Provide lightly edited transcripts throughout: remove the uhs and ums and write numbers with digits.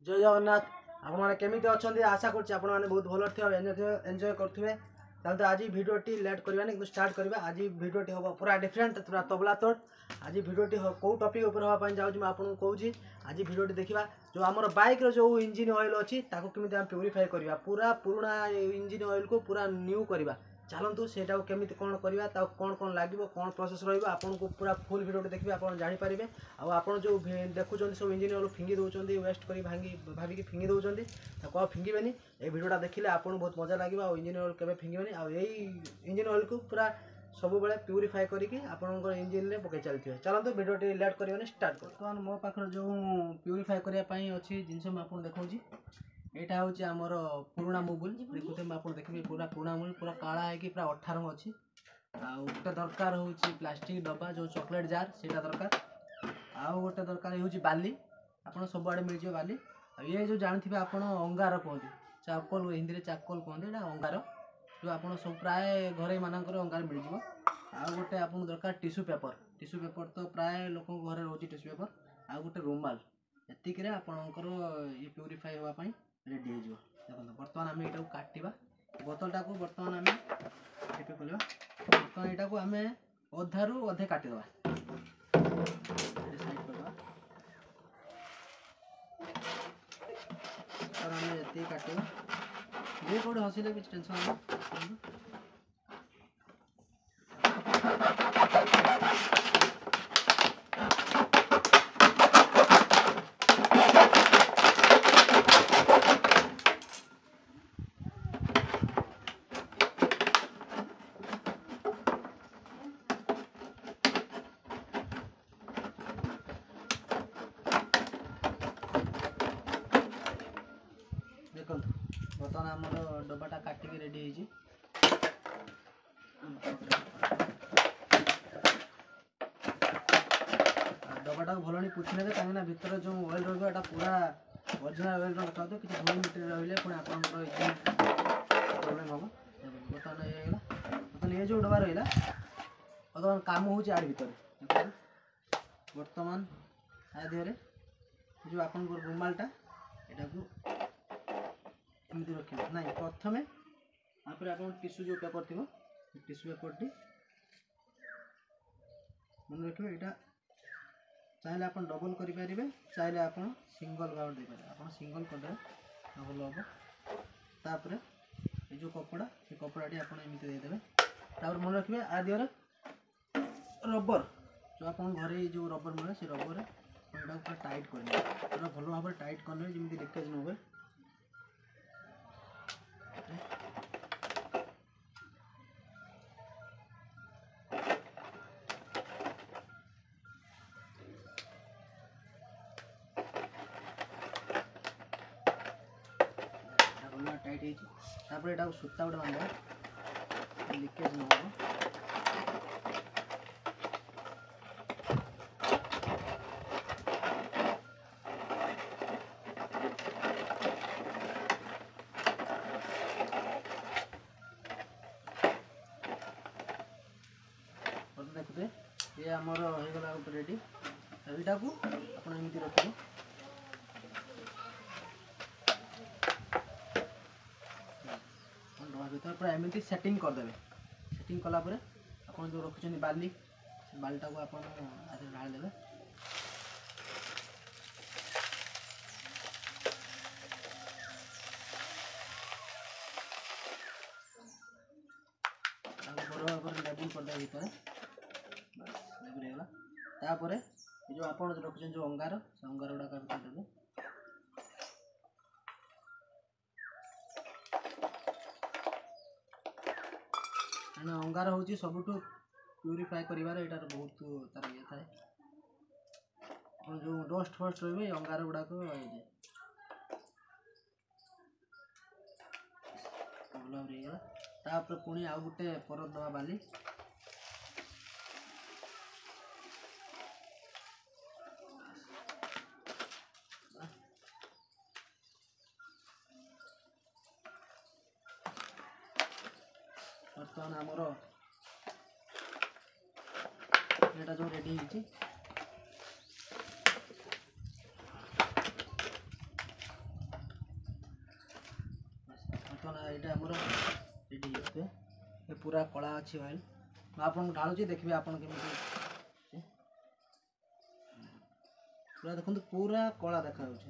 जय जगन्नाथ आपने केमी अच्छा आशा कर बहुत भल एंजॉय करुवे तो आज भिडटी लेट करवा कि स्टार्ट करवा आज भिडटी हम पूरा डिफरेंट पूरा तबला तोड़ आज भिडटी कौ टपिक हाँपाई जाऊँ आपको कहूँ आज भिडटी देखा जो आम बाइक जो इंजिन ऑयल अच्छी केमी प्यूरीफाई करवा पूरा पुराना इंजिन ऑयल को पूरा न्यू करवा चलतु से केमी कौन करवा कौन कौन लगे कौन प्रोसेस रहा पूरा फुल भिडियो देखिए आप जानीपारे आप जो देखुं सब इंजिन ऑयल फिंगी दौरान वेस्ट कर भाविकी फिंगी दौरान ताको फिंगेनि ये भिडियोटा देखिले आपको बहुत मजा लगे आ इंजिन ऑयल केवे फिंगेनि आई इंजिन ऑयल को पूरा सब बेले प्यूरीफाई करके आपंकर इंजिन में पकई चलते चलते भिडियो लेट कर स्टार्ट कर बर्तमान मो पाखे जो प्यूरीफाई करने अच्छी जिनस मुझे देखा यहाँ हूँ आमर पुराणा मोबिल देखुते आप देखिए पूरा पुराणा मोबिल पूरा काला है कि पूरा 18 अच्छी आउटे दरकार हूँ प्लास्टिक डब्बा जो चॉकलेट जार से दरकार आउ गोटे दरकार हूँ बाली आप सब आड़े मिल बाली ये जो जानते आप अंगार कहते चाकोल हिंदी में चाकोल कहते हैं अंगार जो आप सब प्राय घरे मानक अंगार मिल जाव आउ गोटे आप दरकार टिश्यू पेपर तो प्राय लोक घर रोचे टिश्यू पेपर आउ गोटे रुमाल एतिक आपणकर ये प्यूरीफाई होगापाई रेडी हो देखो बर्तमान आम यहाँ काटा बोतलटा को बर्तमान आम टिपे खोल बर्तमान यहाँ आम अधारू अधे काटिदेवा साइड करवा आम ये काटा ये कौटे हसिले कि टेंशन देखो बर्तमान आमर डब्बाटा काटिक रेडी है डब्बाटा को भल पुछि ने कहीं भितर जो ऑयल रहा पूरा ओरिजिनल ऑयल रखा तो किसी धूल मिट्टी रही पुणी आप प्रोब्लेम हम बर्तमान ये बर्तमान ये जो डब्बा रहा बर्तमान काम हूँ आड़ भर बर्तमान आ देहरे जो आप रुमालटा यहाँ एमती रखिए ना प्रथम आप टिश्यू जो पेपर थी टिश्यू पेपर मन रखिए यहाँ चाहिए आप डबल करें चाहिए आप सिंगल गाउट दे पारे आप सिंगल करदे भल हम तापर ये जो कपड़ा से कपड़ाटी आप एमती देदेवे तापर मन रखिए आ दिहर रबर जो आप घरे जो रबर मिले से रबर यहाँ पूरा टाइट करेंगे पूरा भल भाव टाइट करने जमी लिकेज न हुए टाइट है यहाँ सूता गोटे बांधा लिकेज न हो देखते ये आमर होगा गोटे रेडी यहाँ को आपमती रखिए भर पूरा एमती सेटिंग करदे सेटिंग कलापर आप जो रखुच्च बाली बालीटा को आप ढाल देवे बड़ भाव लेबुल करदे भितर बस लेबुल होगा जो आप रखुच्च जो अंगार से अंगार गुड़ाक देवे अंगार हूँ सब प्यूरीफाई कर बहुत तार ये थाए जो डस्ट फस्ट रही अंगार गुड़ाक भल भाव तापर पुणी आउ गोटे परत दवा बाली बर्तमान आमर यहाँ जो रेडी आमर ये पूरा कला अच्छी ऑयल आपन ढालुची देखिए आपन केମିତି पूरा देखंतु पूरा कला देखा होची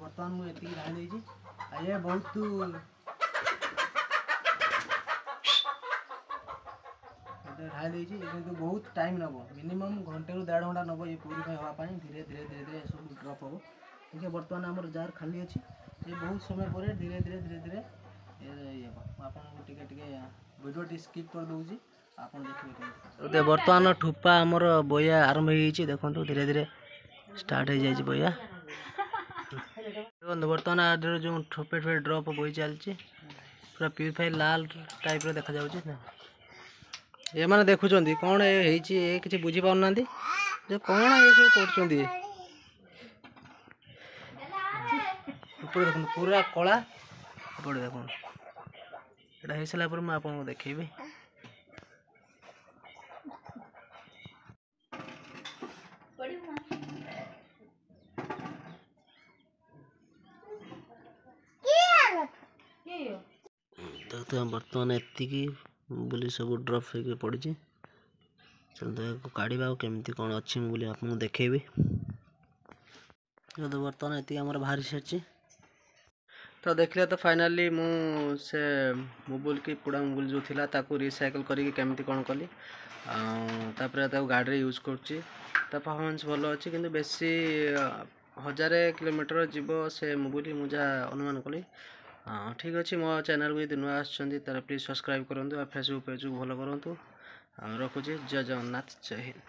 बर्तमान मुझे ये ढाई ये बहुत ढाई किंतु बहुत टाइम नब मिनिमम घंटे रू 1.5 घंटा नब ये प्यूरीफाई होगापाई धीरे धीरे धीरे धीरे सब ड्रप हम देखिए बर्तमान आम जार खाली अच्छी ये बहुत समय पर धीरे धीरे धीरे धीरे ये आपको वीडियो स्किप कर दूसरी आप देखिए बर्तमान ठुपा आमर बया आरंभ हो देखो धीरे धीरे स्टार्ट हो जाए बया बर्तमान जो ठोपे ठोपे ड्रप बही चलती पूरा प्यूरीफाई लाल टाइप देखा जाऊँगी ये मैंने देखुं कौन ये किसी बुझी पाना जो कौन ये सब कर देख पूरा कला एपटे देख यहाँ हो सारापर मुझे आपको देखेबी देखते हैं बर्तमान एतिकी बोली सब ड्रप होकर पड़ी चलते काढ़ा केमती कौन अच्छी बोली आपको देखेबी तो बर्तमान ये आम बाहरी सारी तो देखले तो फाइनाली से मोबाइल की पुड़ा मोबाइल जो थिला ताकू रिसाइकल करके केमती कौन कली गाड़ी यूज करुच्ची परफॉर्मेंस भल अच्छी किंतु बेसी 1000 किलोमीटर जीव से मोबाइल मुझे अनुमान कली ठीक अच्छे मो चैनल को यदि नुआ आसर प्लीज सब्सक्राइब करूँ और फेसबुक पेज को फॉलो करूँ रखुची जय जगन्नाथ जय हिंद।